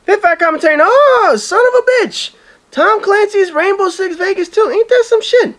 Hit Fat commentary. Oh, son of a bitch. Tom Clancy's Rainbow Six Vegas 2. Ain't that some shit?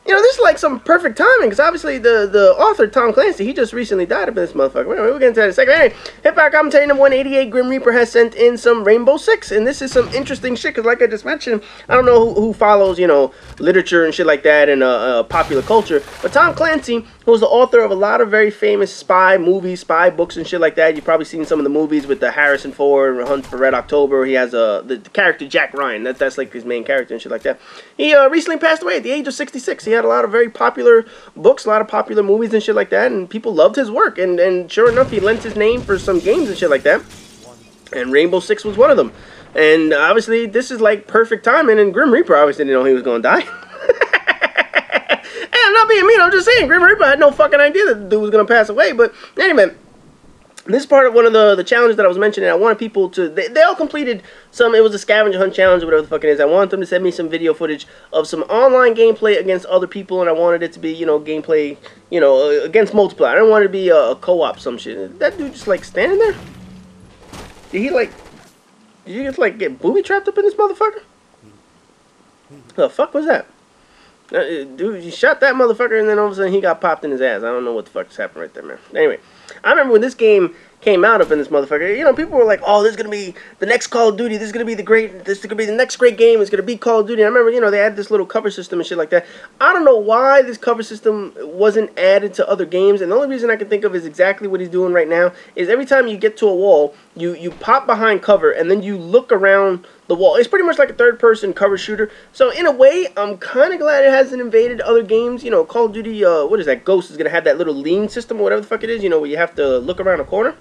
You know, this is like some perfect timing, because obviously the author, Tom Clancy, he just recently died of this motherfucker. We'll get into that in a second. Anyway, Hip-Hop Commentary number 188, Grim Reaper has sent in some Rainbow Six, and this is some interesting shit, because like I just mentioned, I don't know who follows, you know, literature and shit like that, and popular culture, but Tom Clancy, who was the author of a lot of very famous spy movies, spy books and shit like that. You've probably seen some of the movies with the Harrison Ford, Hunt for Red October. He has the character Jack Ryan. That's like his main character and shit like that. He recently passed away at the age of 66. He had a lot of very popular books, a lot of popular movies and shit like that, and people loved his work. And sure enough, he lent his name for some games and shit like that. And Rainbow Six was one of them. And obviously, this is like perfect timing. And Grim Reaper obviously didn't know he was going to die. And I'm not being mean, I'm just saying, Grim Reaper had no fucking idea that the dude was going to pass away. But anyway, this is part of one of the challenges that I was mentioning. I wanted people to, they all completed some, it was a scavenger hunt challenge or whatever the fuck it is. I wanted them to send me some video footage of some online gameplay against other people, and I wanted it to be, you know, gameplay, you know, against multiplayer. I didn't want it to be a co-op some shit. That dude just like standing there? Did he like, did you just like get booby trapped up in this motherfucker? The fuck was that? Dude, you shot that motherfucker, and then all of a sudden he got popped in his ass. I don't know what the fuck just happened right there, man. Anyway, I remember when this game came out up in this motherfucker, you know, people were like, oh, this is going to be the next Call of Duty, this is going to be this is going to be the next great game, it's going to be Call of Duty. I remember, you know, they had this little cover system and shit like that. I don't know why this cover system wasn't added to other games, and the only reason I can think of is exactly what he's doing right now, is every time you get to a wall, you pop behind cover, and then you look around the wall. It's pretty much like a third-person cover shooter. So in a way, I'm kind of glad it hasn't invaded other games. You know, Call of Duty, what is that? Ghost is going to have that little lean system or whatever the fuck it is, you know, where you have to look around a corner.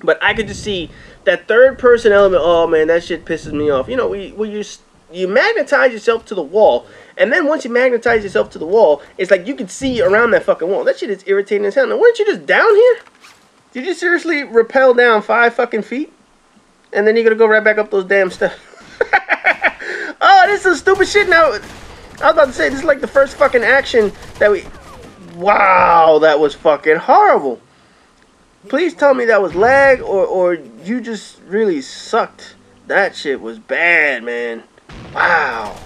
But I could just see that third-person element. Oh, man, that shit pisses me off. You know, where you magnetize yourself to the wall, and then once you magnetize yourself to the wall, it's like you can see around that fucking wall. That shit is irritating as hell. Now, weren't you just down here? Did you seriously rappel down 5 fucking feet? And then you're going to go right back up those damn steps. Oh, this is some stupid shit now. I was about to say, this is like the first fucking action that we... Wow, that was fucking horrible. Please tell me that was lag, or you just really sucked. That shit was bad, man. Wow.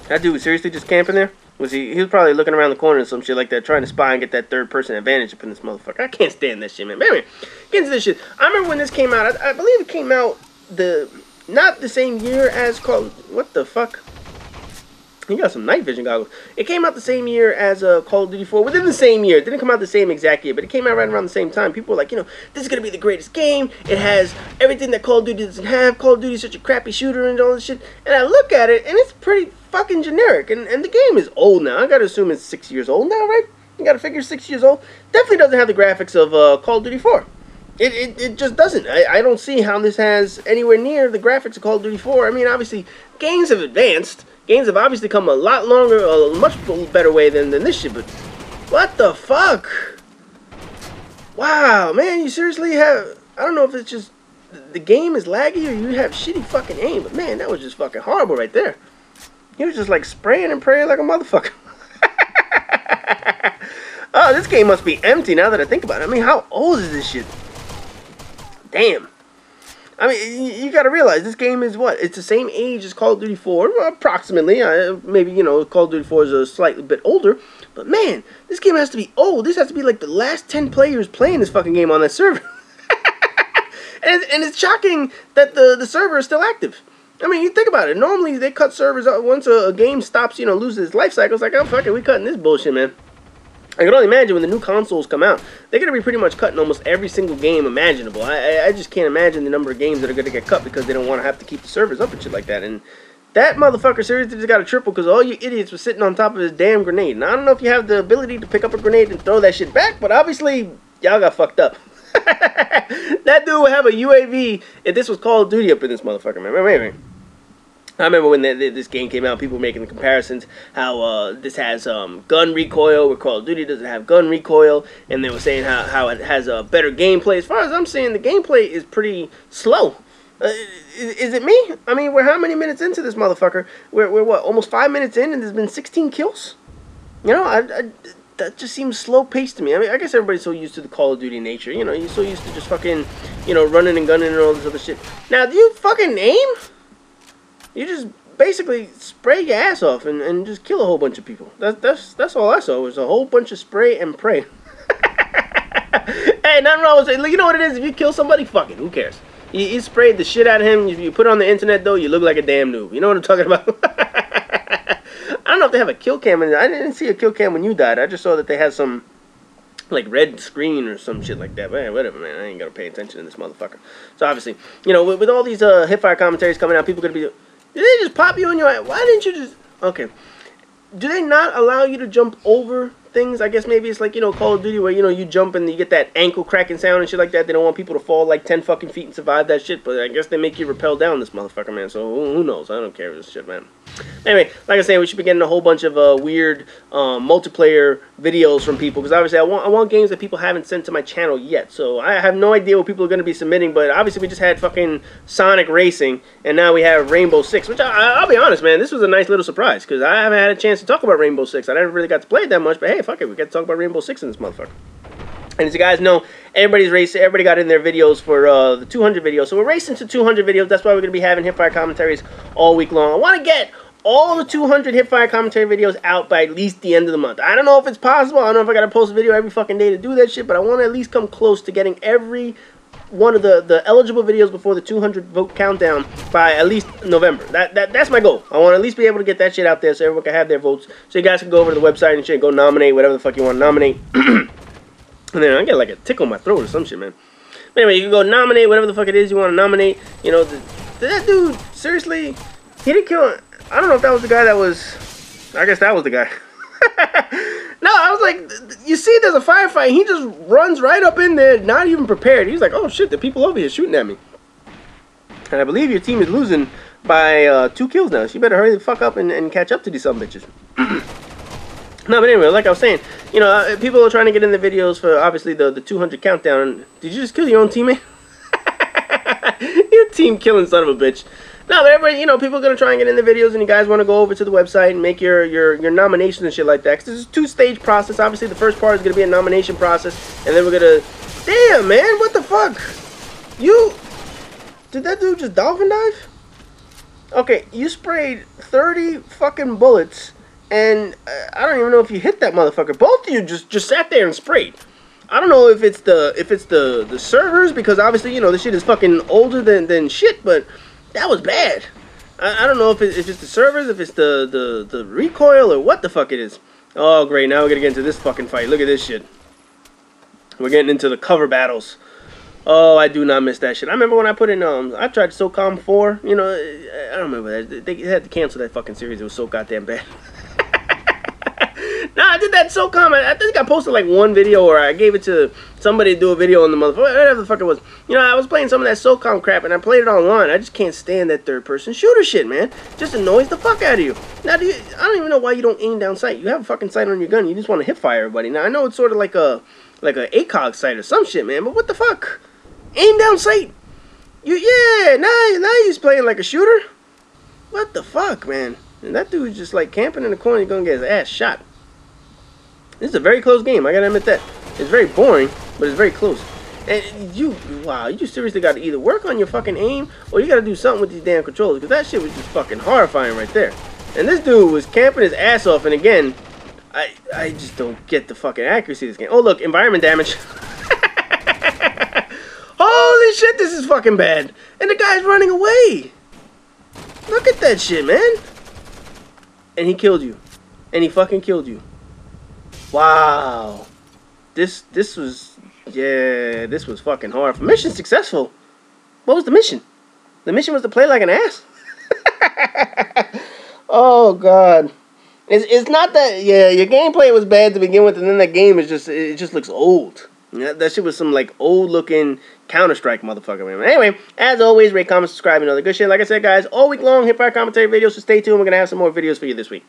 That dude was seriously just camping there? He was probably looking around the corner and some shit like that, trying to spy and get that third-person advantage up in this motherfucker. I can't stand this shit, man. But anyway, get into this shit. I remember when this came out. I believe it came out not the same year as what the fuck? You got some night vision goggles. It came out the same year as Call of Duty 4. Within the same year. It didn't come out the same exact year, but it came out right around the same time. People were like, you know, this is going to be the greatest game. It has everything that Call of Duty doesn't have. Call of Duty is such a crappy shooter and all this shit. And I look at it, and it's pretty fucking generic. And the game is old now. I got to assume it's 6 years old now, right? You got to figure 6 years old. Definitely doesn't have the graphics of Call of Duty 4. It just doesn't. I don't see how this has anywhere near the graphics of Call of Duty 4. I mean, obviously, games have advanced. Games have obviously come a lot longer, a much better way than this shit, but what the fuck? Wow, man, you seriously have, I don't know if it's just the game is laggy or you have shitty fucking aim, but man, that was just fucking horrible right there. He was just like spraying and praying like a motherfucker. Oh, this game must be empty now that I think about it. I mean, how old is this shit? Damn. I mean, you gotta realize, this game is what? It's the same age as Call of Duty 4, approximately. Maybe, you know, Call of Duty 4 is a slightly bit older. But man, this game has to be old. This has to be like the last 10 players playing this fucking game on that server. and it's shocking that the server is still active. I mean, you think about it. Normally, they cut servers out once a game stops, you know, loses its life cycle. It's like, oh, fuck it, we cutting this bullshit, man. I can only imagine when the new consoles come out, they're going to be pretty much cutting almost every single game imaginable. I just can't imagine the number of games that are going to get cut because they don't want to have to keep the servers up and shit like that. And that motherfucker seriously just got a triple because all you idiots were sitting on top of his damn grenade. Now, I don't know if you have the ability to pick up a grenade and throw that shit back, but obviously, y'all got fucked up. That dude would have a UAV if this was Call of Duty up in this motherfucker, man. Wait. I remember when this game came out, people were making the comparisons, how this has gun recoil, where Call of Duty doesn't have gun recoil, and they were saying how it has a better gameplay. As far as I'm saying, the gameplay is pretty slow. Is it me? I mean, we're how many minutes into this motherfucker? We're what, almost 5 minutes in, and there's been 16 kills? You know, that just seems slow paced to me. I mean, I guess everybody's so used to the Call of Duty nature. You know, you're so used to just fucking, you know, running and gunning and all this other shit. Now, do you fucking aim? You just basically spray your ass off and just kill a whole bunch of people. That's all I saw was a whole bunch of spray and pray. Hey, nothing wrong with it. You know what it is? If you kill somebody, fuck it. Who cares? You sprayed the shit out of him. You put it on the internet, though, you look like a damn noob. You know what I'm talking about? I don't know if they have a kill cam in there. I didn't see a kill cam when you died. I just saw that they had some, like, red screen or some shit like that. But hey, whatever, man. I ain't gonna pay attention to this motherfucker. So, obviously, you know, with all these hipfire commentaries coming out, people are gonna be... Did they just pop you in your eye? Why didn't you just... Okay. Do they not allow you to jump over things? I guess maybe it's like, you know, Call of Duty where, you know, you jump and you get that ankle cracking sound and shit like that. They don't want people to fall like 10 fucking feet and survive that shit. But I guess they make you rappel down this motherfucker, man. So who knows? I don't care this shit, man. Anyway, like I say, we should be getting a whole bunch of weird multiplayer videos from people. Because obviously I want games that people haven't sent to my channel yet. So I have no idea what people are going to be submitting. But obviously we just had fucking Sonic Racing. And now we have Rainbow Six. Which I'll be honest, man. This was a nice little surprise. Because I haven't had a chance to talk about Rainbow Six. I never really got to play it that much. But hey, fuck it. We got to talk about Rainbow Six in this motherfucker. And as you guys know, everybody's racing. Everybody got in their videos for the 200 videos. So we're racing to 200 videos. That's why we're going to be having hipfire commentaries all week long. I want to get all the 200 hipfire commentary videos out by at least the end of the month. I don't know if it's possible. I don't know if I got to post a video every fucking day to do that shit. But I want to at least come close to getting every one of the eligible videos before the 200 vote countdown by at least November. That's my goal. I want to at least be able to get that shit out there so everyone can have their votes. So you guys can go over to the website and shit, go nominate whatever the fuck you want to nominate. And then I get like a tickle in my throat or some shit, man. But anyway, you can go nominate whatever the fuck it is you want to nominate. You know, that dude, seriously, he didn't kill... I don't know if that was the guy that was... I guess that was the guy. No, I was like, you see there's a firefight. He just runs right up in there, not even prepared. He's like, oh shit, the people over here shooting at me. And I believe your team is losing by 2 kills now. So you better hurry the fuck up and catch up to these some bitches. No, but anyway, like I was saying, you know, people are trying to get in the videos for, obviously, the 200 countdown. Did you just kill your own teammate? You team killing son of a bitch. No, but everybody, you know, people are going to try and get in the videos, and you guys want to go over to the website and make your nominations and shit like that. Because this is a 2-stage process. Obviously, the first part is going to be a nomination process, and then we're going to... Damn, man, what the fuck? Did that dude just dolphin dive? Okay, you sprayed 30 fucking bullets, and I don't even know if you hit that motherfucker. Both of you just sat there and sprayed. I don't know if it's the servers, because obviously, you know, this shit is fucking older than shit, but that was bad. I don't know if it's the servers, if it's the recoil, or what the fuck it is. Oh, great, now we're gonna get into this fucking fight. Look at this shit. We're getting into the cover battles. Oh, I do not miss that shit. I remember when I put in, I tried SOCOM 4, you know, I don't remember that. They had to cancel that fucking series. It was so goddamn bad. Nah, I did that SOCOM. I think I posted like one video, or I gave it to somebody to do a video on the motherfucker, whatever the fuck it was. You know, I was playing some of that SOCOM crap, and I played it online. I just can't stand that third-person shooter shit, man. Just annoys the fuck out of you. Now, I don't even know why you don't aim down sight. You have a fucking sight on your gun. You just want to hip fire everybody. Now, I know it's sort of like a ACOG sight or some shit, man, but what the fuck? Aim down sight. Yeah, now he's playing like a shooter. What the fuck, man? And that dude's just like camping in the corner. He's gonna get his ass shot. This is a very close game. I gotta admit that. It's very boring, but it's very close. And wow, you seriously gotta either work on your fucking aim, or you gotta do something with these damn controllers, because that shit was just fucking horrifying right there. And this dude was camping his ass off, and again, I just don't get the fucking accuracy of this game. Oh look, environment damage. Holy shit, this is fucking bad. And the guy's running away. Look at that shit, man. And he killed you. And he fucking killed you. Wow. This was fucking hard. Mission successful. What was the mission? The mission was to play like an ass? Oh god. It's not that, yeah, your gameplay was bad to begin with, and then that game is it just looks old. Yeah, that shit was some like old looking Counter-Strike motherfucker, man. Anyway, as always, rate, comment, subscribe, and all the good shit. Like I said, guys, all week long hipfire commentary videos, so stay tuned. We're gonna have some more videos for you this week.